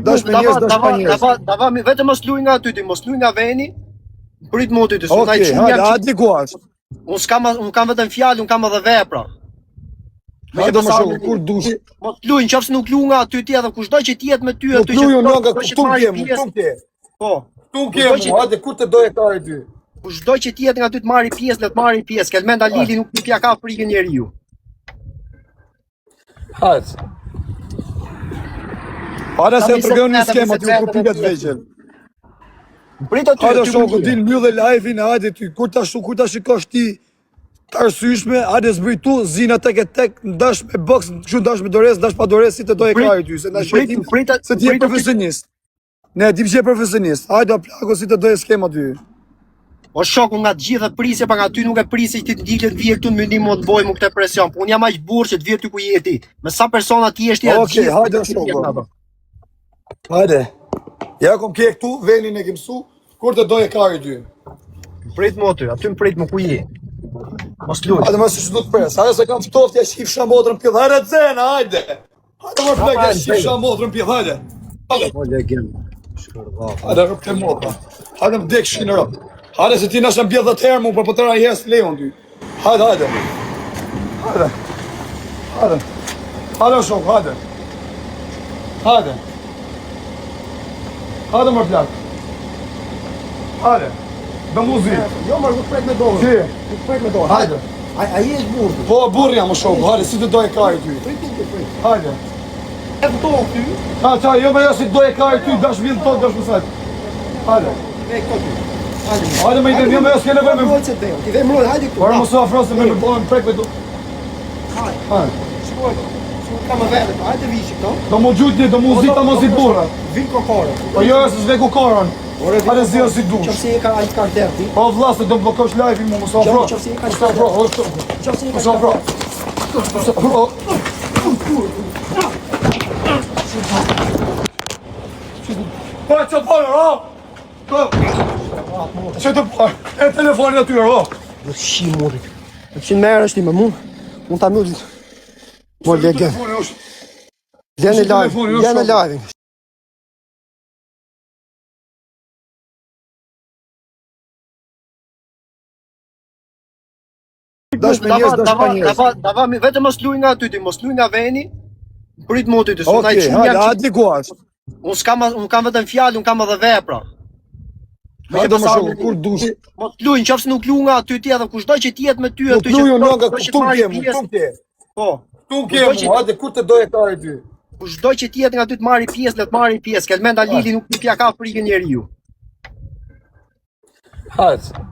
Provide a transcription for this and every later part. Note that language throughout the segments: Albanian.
Dash me njerëz, dash pa njerëz. Vetëm mos luaj nga aty ti, mos luaj nga veni. Prit motit të sunaj çun jam. Hajde ku është? Un kam vetëm fjalë, un kam edhe vepra. Hajde më shoh kur dush. Mos luaj, nëse nuk luaj nga aty ti edhe kushdo që ti jetë me ty aty që. Nuk luaj nga këtu kem. Po. Tu kem, hajde kur të doje ka ty. Kushdo që ti jetë nga aty të marrë pjesë, le të marrë pjesë. Kelmenda Lili nuk ja ka frikën njeriu. Hajde. Para se përgjon një skemë aty ku pikat vegjël. Prit aty. Hajde shoku, din mbyllë live-in, hajde ty. Kur ta shikosh ti të arsyeshme, hajde zbrit tu, zina tek ndash me boks, kështu ndash me dorez, ndash pa dorez si të doje kraju ty, se na shetim se ti je profesionist. Ne dim që je profesionist. Hajde plako si të doje skema ty. O shoku nga të gjitha prisje, pa nga ty nuk e prisje që ti të dilet vje këtu në mendim më të bojmë këtë presion, po unë jam aq burr që të vje ty ku je ti. Me sa persona ti je ti atë. Okej, hajde shoku. Hajde. Ja kom ke këtu, venin e ke mësu, kur të doje kari ty. Prit më aty, aty më prit më ku je. Mos luaj. Hajde mos të shtot pres. Hajde se kam ftoft ja shif shamotrën pjell. Hajde zena, hajde. Hajde më plak ja shif shamotrën pjell, hajde. Hajde. Po legend. Hajde rrop të motra. Hajde më dek shin rrop. Hajde se ti na shën bjell 10 herë më po tëra jes leon ty. Hajde, hajde. Hajde. Hajde. Hajde shok, hajde. Hajde. Hajde më plak. Hajde. Dë muzikë. Jo, më nuk prek me dorë. Si? Nuk prek me dorë. Hajde. Ai je burr. Po burr jam shok. Hajde, si të doje kari ty. Prit. Hajde. E vëton ty. Ha, jo më jo si doje kari ty, dash vjen tot, dash më saj. Hajde. E këtu. Hajde më idem, jo më jo s'ke nevojë me. Ti vem loj, hajde këtu. Por mos u afro se më bën prek me tu. Hajde. Shkoj. Kam vetë, hajde vishi këto. Do më gjujtni, do më uzita mos i burra. Vin kokorën. Po jo, s've kokorën. Hajde zio si dush. Qofse e ka ai karterti. Po vllazë do bllokosh live-in, mos u afro. Qofse e ka afro. Qofse e ka afro. Mos u afro. Po ço po, ro. Po. Ço të po. E telefonin aty, ro. Do të shi mori. Ti merresh ti me mua. Mund ta mbyll. Po legend. Janë live. Dash me njerëz, dash pa njerëz. Vetëm mos luaj nga aty ti, mos luaj nga veni. Prit motit të sunaj çun jam. Hajde ku është? Un kam vetëm fjalë, un kam edhe vepra. Hajde më shoh kur dush. Mos luaj, nëse nuk luaj nga aty ti edhe kushdo që ti jetë me ty aty që. Luaj nga këtu kem. Po. Tu kem, hajde kur të doje kari ty. Kushdo që ti jetë nga aty të marrë pjesë, le të marrë pjesë. Kelmenda Lili nuk ja ka frikën njeriu. Hajde.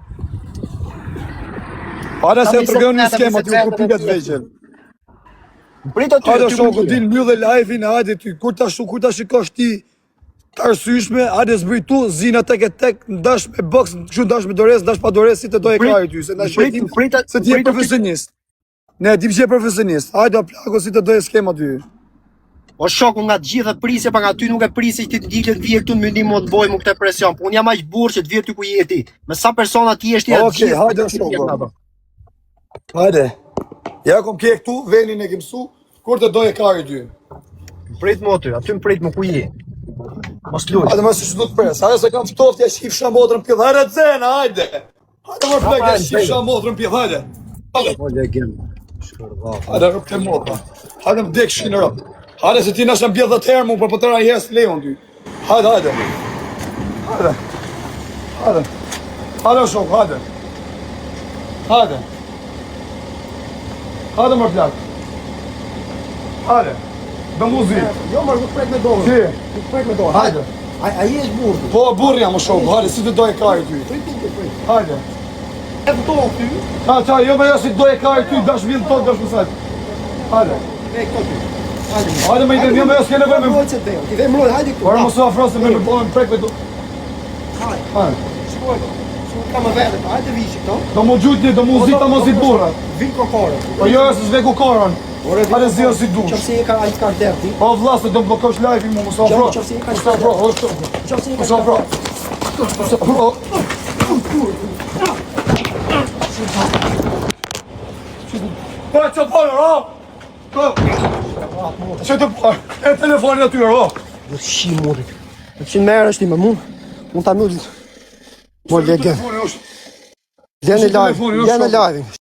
Para se përgjon një skemë aty ku pikat vegjël. Prit aty. Hajde shoku, din mbyllë live-in, hajde ty. Kur ta shikosh ti të arsyeshme, hajde zbrit tu, zina tek ndash me boks, kështu ndash me dorez, ndash pa dorez si të doje kraju ty, se na shetim se ti je profesionist. Ne dim që je profesionist. Hajde plako si të doje skema ty. O shoku nga të gjitha prisje, pa nga ty nuk e prisje që ti të dilet vje këtu në mendim më të bojmë këtë presion, po unë jam aq burr që të vje ty ku je ti. Me sa persona ti je ti atë. Okej, hajde shoku. Hajde. Ja kom ke këtu, venin e ke mësu, kur të doje kari ty. Prit më aty më prit më ku je. Mos luaj. Hajde mos të shtot pres. Hajde se kam ftoft ja shif shamotrën pjell. Hajde zena, hajde. Hajde më plak ja shif shamotrën pjell, hajde. Hajde. Po legend. Hajde rrop të motra. Hajde më dek shin rrop. Hajde se ti na shën bjell 10 herë më po tëra jes leon ty. Hajde, hajde. Hajde. Hajde. Hajde shok, hajde. Hajde. Hajde më plak. Hajde. Dë muzikë. Jo, më nuk prek me dorë. Si? Nuk prek me dorë. Hajde. Ai je burr. Po burr jam shok. Hajde, si të doje kari ty. Prit. Hajde. E vëton ty. Ha, jo më jo si doje kari ty, dash vjen tot, dash më saj. Hajde. E këtu. Hajde më idem, jo më jo s'ke nevojë me. Ti vem loj, hajde këtu. Por mos u afro se më bën prek me tu. Hajde. Shkoj. Kam vetë, hajde vishi këto. Do më gjujtni, do më uzita mos i burra. Vin kokorën. Po jo, s've kokorën. Hajde zio si dush. Qofse e ka ai karterti. Po vllazë do bllokosh live-in, mos u afro. Qofse e ka afro. Qofse e Mos u afro. Mos u afro. Po ço po, ro. Po. Ço të po. E telefonin aty, ro. Do të shi mori. Që merr është më mund. Mund ta mund. Mo legend. Telefoni është. Janë live.